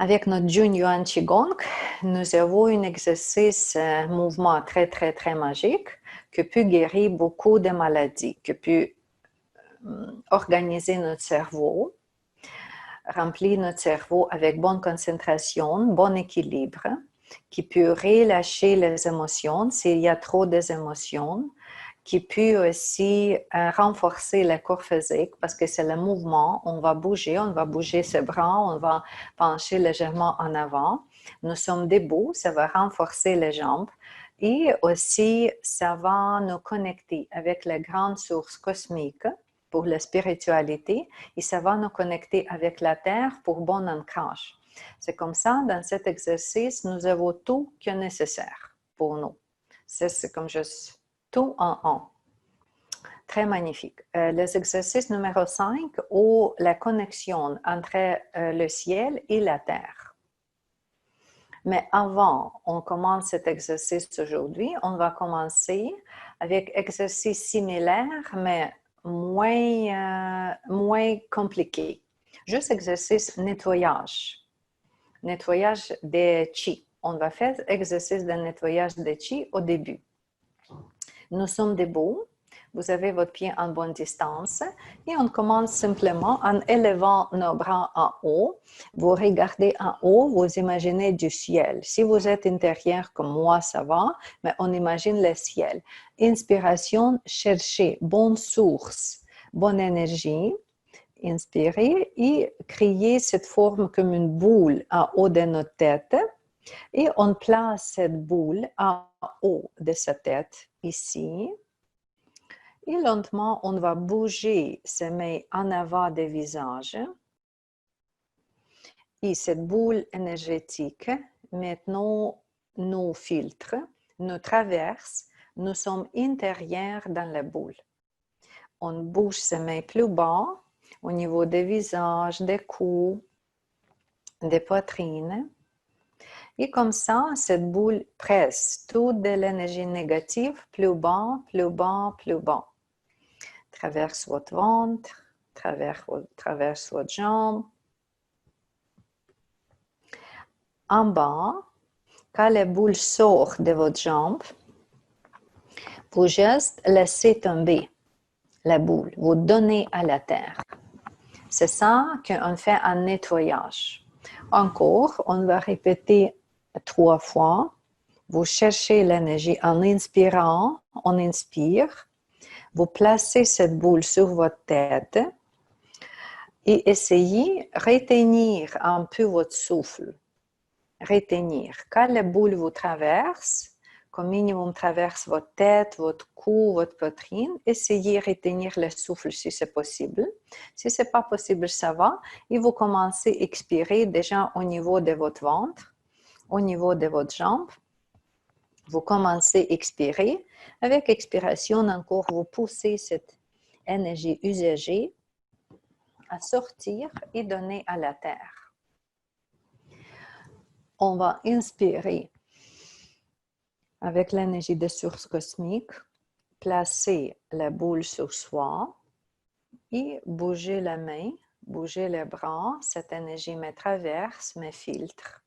Avec notre Jun Yuan Qigong, nous avons un exercice, mouvement très magique qui peut guérir beaucoup de maladies, qui peut organiser notre cerveau, remplir notre cerveau avec bonne concentration, bon équilibre, qui peut relâcher les émotions s'il y a trop d'émotions, qui peut aussi renforcer le corps physique parce que c'est le mouvement, on va bouger ses bras, on va pencher légèrement en avant. Nous sommes debout, ça va renforcer les jambes et aussi ça va nous connecter avec la grande source cosmique pour la spiritualité et ça va nous connecter avec la terre pour bon ancrage. C'est comme ça, dans cet exercice, nous avons tout qui est nécessaire pour nous. C'est comme juste tout en un. Très magnifique. Les exercices numéro 5 ou la connexion entre le ciel et la terre. Mais avant, on commence cet exercice aujourd'hui, on va commencer avec exercice similaire, mais moins compliqué. Juste exercice nettoyage. Nettoyage des chi. On va faire exercice de nettoyage des chi au début. Nous sommes debout, vous avez votre pied en bonne distance et on commence simplement en élevant nos bras en haut. Vous regardez en haut, vous imaginez du ciel. Si vous êtes intérieur comme moi, ça va, mais on imagine le ciel. Inspiration, cherchez bonne source, bonne énergie. Inspirez et créez cette forme comme une boule en haut de notre tête. Et on place cette boule en haut de sa tête, ici. Et lentement, on va bouger ses mains en avant du visage. Et cette boule énergétique, maintenant, nous filtre, nous traverse, nous sommes intérieurs dans la boule. On bouge ses mains plus bas, au niveau des visages, des coups, des poitrines. Et comme ça, cette boule presse toute de l'énergie négative plus bas, plus bas, plus bas. Traverse votre ventre, traverse votre jambe. En bas, quand la boule sort de votre jambe, vous juste laissez tomber la boule, vous donnez à la terre. C'est ça qu'on fait en nettoyage. Encore, on va répéter 3 fois. Vous cherchez l'énergie en inspirant, on inspire. Vous placez cette boule sur votre tête et essayez de retenir un peu votre souffle. Retenir. Quand la boule vous traverse, comme minimum traverse votre tête, votre cou, votre poitrine, essayez de retenir le souffle si c'est possible. Si ce n'est pas possible, ça va. Et vous commencez à expirer déjà au niveau de votre ventre, au niveau de votre jambe. Vous commencez à expirer. Avec expiration, encore, vous poussez cette énergie usagée à sortir et donner à la terre. On va inspirer avec l'énergie de source cosmique, placer la boule sur soi et bouger la main, bouger les bras. Cette énergie me traverse, me filtre.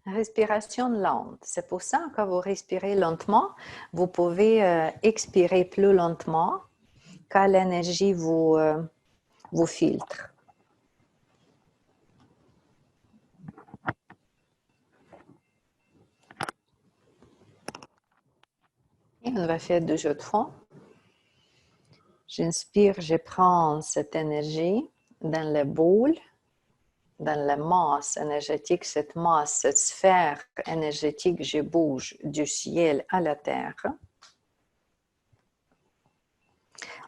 Respiration lente. C'est pour ça que vous respirez lentement, vous pouvez expirer plus lentement quand l'énergie vous filtre. Et on va faire 2 jeux de fond. J'inspire, je prends cette énergie dans la boule, dans la masse énergétique, cette masse, cette sphère énergétique, je bouge du ciel à la terre.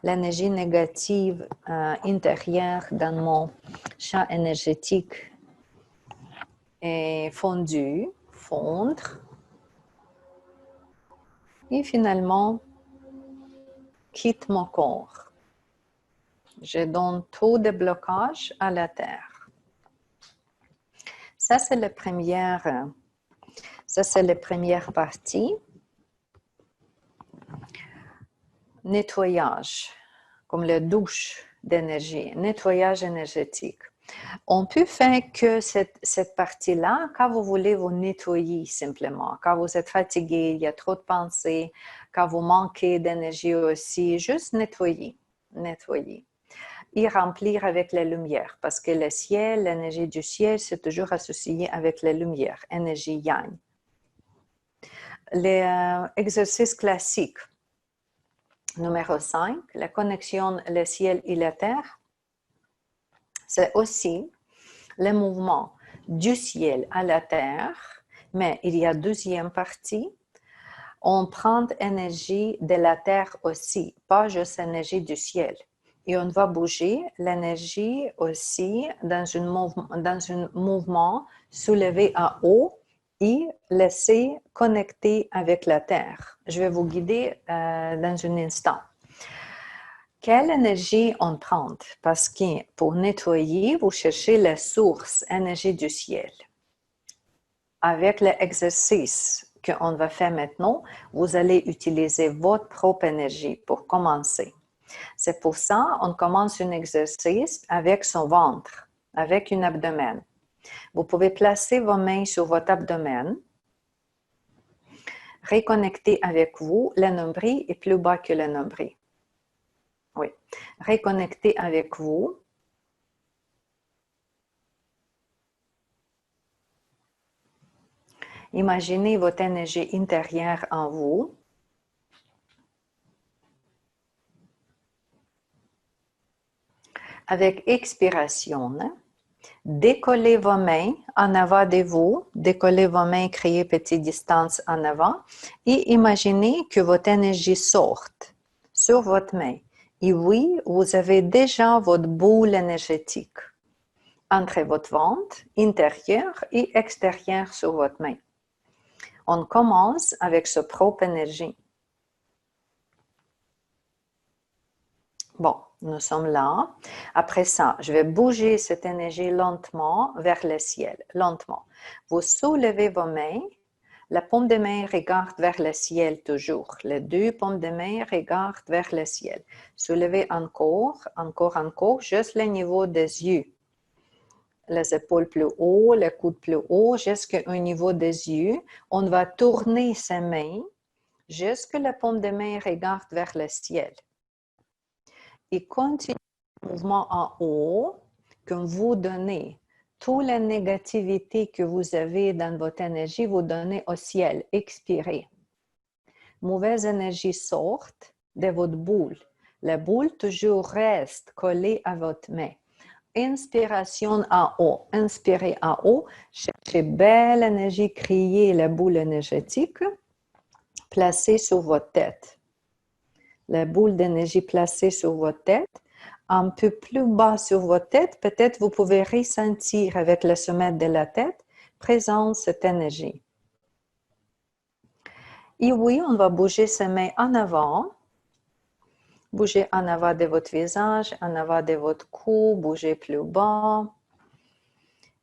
L'énergie négative intérieure dans mon champ énergétique est fondue, fondre. Et finalement, quitte mon corps. Je donne tout de blocage à la terre. Ça, c'est la première partie. Nettoyage, comme la douche d'énergie, nettoyage énergétique. On peut faire que cette partie-là quand vous voulez vous nettoyer simplement, quand vous êtes fatigué, il y a trop de pensées, quand vous manquez d'énergie aussi, juste nettoyer, nettoyer. Et remplir avec la lumière, parce que le ciel, l'énergie du ciel, c'est toujours associé avec la lumière, énergie yang. Les exercices classiques. Numéro 5, la connexion le ciel et la terre, c'est aussi le mouvement du ciel à la terre, mais il y a deuxième partie, on prend énergie de la terre aussi, pas juste énergie du ciel. Et on va bouger l'énergie aussi dans un mouvement soulevé à haut et laisser connecter avec la terre. Je vais vous guider dans un instant. Quelle énergie on prend? Parce que pour nettoyer, vous cherchez la source, énergie du ciel. Avec l'exercice qu'on va faire maintenant, vous allez utiliser votre propre énergie pour commencer. C'est pour ça qu'on commence un exercice avec son ventre, avec un abdomen. Vous pouvez placer vos mains sur votre abdomen, reconnecter avec vous, le nombril est plus bas que le nombril. Oui, reconnecter avec vous. Imaginez votre énergie intérieure en vous. Avec expiration, décollez vos mains en avant de vous, décollez vos mains, créez petite distance en avant et imaginez que votre énergie sorte sur votre main. Et oui, vous avez déjà votre boule énergétique entre votre ventre intérieur et extérieur sur votre main. On commence avec sa propre énergie. Bon, nous sommes là. Après ça, je vais bouger cette énergie lentement vers le ciel, lentement. Vous soulevez vos mains. La paume de main regarde vers le ciel toujours. Les deux paumes de main regardent vers le ciel. Soulevez encore, encore, encore, juste le niveau des yeux. Les épaules plus haut, le coude plus haut, jusqu'au niveau des yeux. On va tourner ses mains jusque la paume de main regarde vers le ciel. Et continuez le mouvement en haut, quand vous donnez toute la négativité que vous avez dans votre énergie, vous donnez au ciel, expirez. Mauvaise énergie sorte de votre boule. La boule toujours reste collée à votre main. Inspiration en haut, inspirez en haut, cherchez belle énergie, créez la boule énergétique, placez sur votre tête. La boule d'énergie placée sur votre tête, un peu plus bas sur votre tête, peut-être vous pouvez ressentir avec le sommet de la tête présente cette énergie. Et oui, on va bouger ses mains en avant. Bougez en avant de votre visage, en avant de votre cou, bougez plus bas.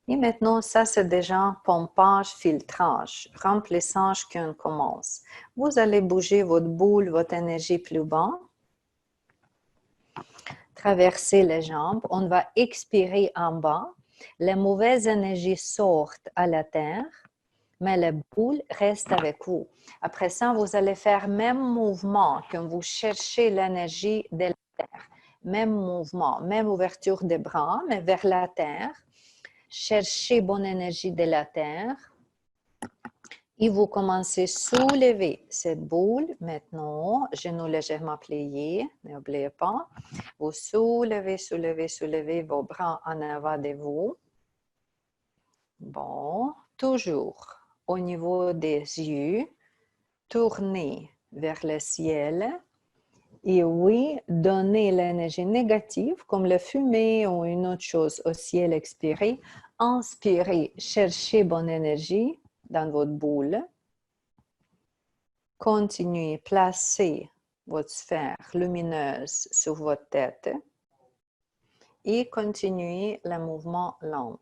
Et maintenant, ça c'est déjà pompage, filtrage, remplissage qu'on commence. Vous allez bouger votre boule, votre énergie plus bas. Traverser les jambes, on va expirer en bas. Les mauvaises énergies sortent à la terre, mais la boule reste avec vous. Après ça, vous allez faire même mouvement quand vous cherchez l'énergie de la terre. Même mouvement, même ouverture des bras, mais vers la terre. Cherchez bonne énergie de la terre. Et vous commencez à soulever cette boule. Maintenant, genoux légèrement pliés. N'oubliez pas. Vous soulevez, soulevez, soulevez vos bras en avant de vous. Bon, toujours au niveau des yeux. Tournez vers le ciel. Et oui, donnez l'énergie négative comme la fumée ou une autre chose au ciel expiré. Inspirez, cherchez bonne énergie dans votre boule. Continuez, placez votre sphère lumineuse sur votre tête et continuez le mouvement lent.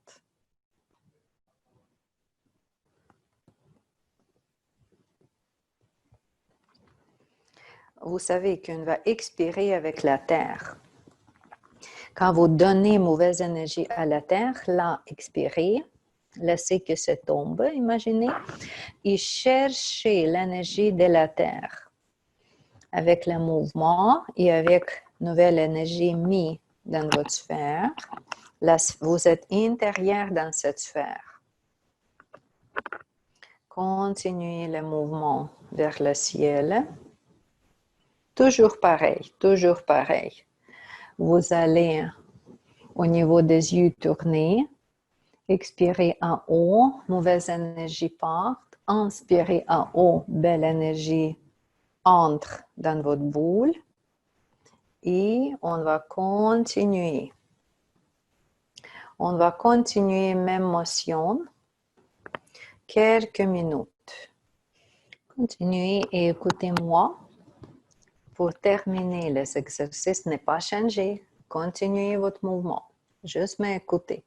Vous savez qu'on va expirer avec la terre. Quand vous donnez mauvaise énergie à la Terre, là, expirez, laissez que ça tombe, imaginez, et cherchez l'énergie de la Terre avec le mouvement et avec nouvelle énergie mise dans votre sphère. Là, vous êtes intérieur dans cette sphère. Continuez le mouvement vers le ciel. Toujours pareil, toujours pareil. Vous allez au niveau des yeux tourner. Expirez en haut, mauvaise énergie part. Inspirez en haut, belle énergie entre dans votre boule. Et on va continuer. On va continuer même motion quelques minutes. Continuez et écoutez-moi. Pour terminer, les exercices n'est pas changé. Continuez votre mouvement. Juste m'écouter.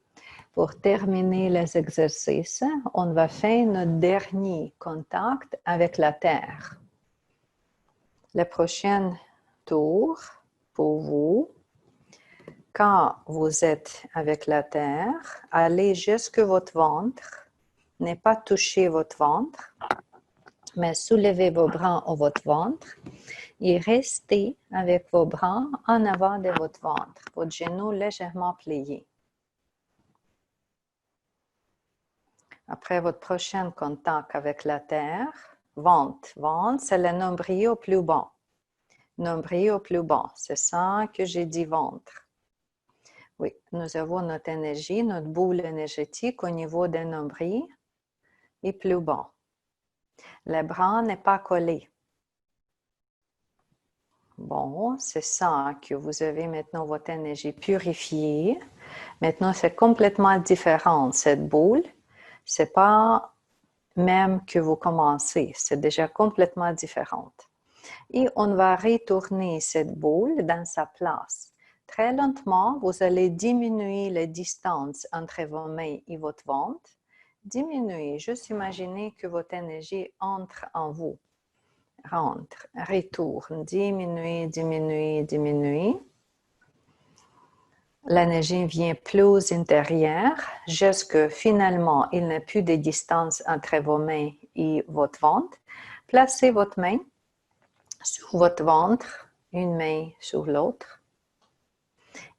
Pour terminer les exercices, on va faire notre dernier contact avec la Terre. Le prochain tour pour vous, quand vous êtes avec la Terre, allez jusque votre ventre, ne pas toucher votre ventre, mais soulevez vos bras au votre ventre et restez avec vos bras en avant de votre ventre, votre genou légèrement plié. Après votre prochain contact avec la Terre, ventre, c'est le nombril au plus bas. Nombril au plus bas, c'est ça que j'ai dit ventre. Oui, nous avons notre énergie, notre boule énergétique au niveau des nombrils et plus bas. Le bras n'est pas collé. Bon, c'est ça que vous avez maintenant votre énergie purifiée. Maintenant, c'est complètement différent, cette boule. C'est pas même que vous commencez, c'est déjà complètement différente. Et on va retourner cette boule dans sa place. Très lentement, vous allez diminuer la distance entre vos mains et votre ventre. Diminuez, juste imaginez que votre énergie entre en vous. Rentre, retourne, diminuez, diminuez, diminuez. L'énergie vient plus intérieure jusque finalement, il n'y a plus de distance entre vos mains et votre ventre. Placez votre main sur votre ventre, une main sur l'autre.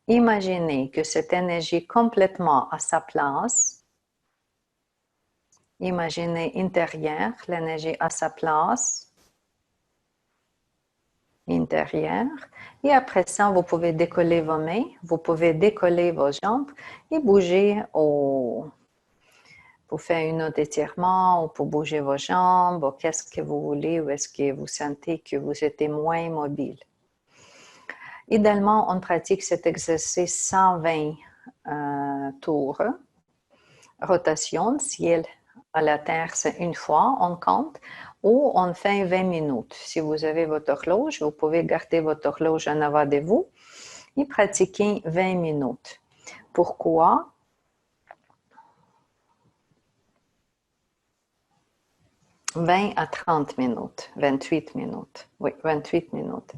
Imaginez que cette énergie complètement à sa place. Imaginez intérieur, l'énergie à sa place. Intérieur. Et après ça, vous pouvez décoller vos mains, vous pouvez décoller vos jambes et bouger pour faire un autre étirement ou pour bouger vos jambes ou qu'est-ce que vous voulez ou est-ce que vous sentez que vous êtes moins mobile. Idéalement, on pratique cet exercice 120 tours. Rotation, ciel à la terre, c'est une fois, on compte. Ou on fait 20 minutes. Si vous avez votre horloge, vous pouvez garder votre horloge en avant de vous et pratiquer 20 minutes. Pourquoi? « 20 à 30 minutes, 28 minutes. Oui, 28 minutes.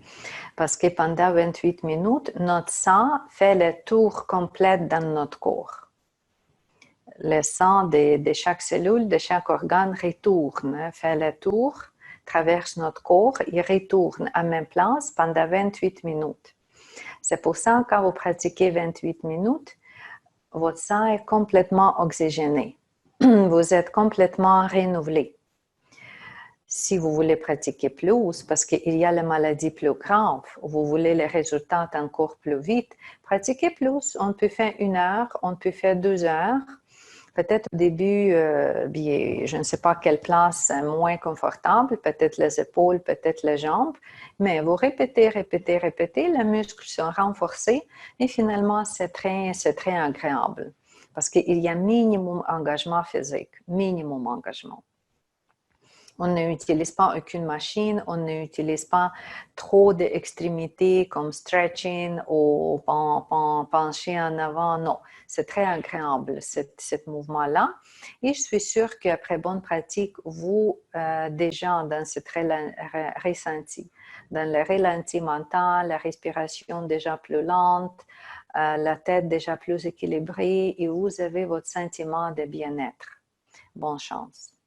Parce que pendant 28 minutes, notre sang fait le tour complet dans notre corps. Le sang de chaque cellule, de chaque organe retourne, fait le tour, traverse notre corps et retourne à même place pendant 28 minutes. C'est pour ça que quand vous pratiquez 28 minutes, votre sang est complètement oxygéné. Vous êtes complètement renouvelé. Si vous voulez pratiquer plus, parce qu'il y a les maladies plus graves, vous voulez les résultats encore plus vite, pratiquez plus. On peut faire 1 heure, on peut faire 2 heures. Peut-être au début, je ne sais pas quelle place moins confortable, peut-être les épaules, peut-être les jambes, mais vous répétez, répétez, répétez, les muscles sont renforcés et finalement, c'est très agréable parce qu'il y a minimum engagement physique, minimum engagement. On n'utilise pas aucune machine, on n'utilise pas trop d'extrémités comme stretching ou pencher en avant. Non, c'est très agréable, ce mouvement-là. Et je suis sûre qu'après bonne pratique, vous, déjà dans cette ressenti, dans le ralenti mental, la respiration déjà plus lente, la tête déjà plus équilibrée et vous avez votre sentiment de bien-être. Bonne chance.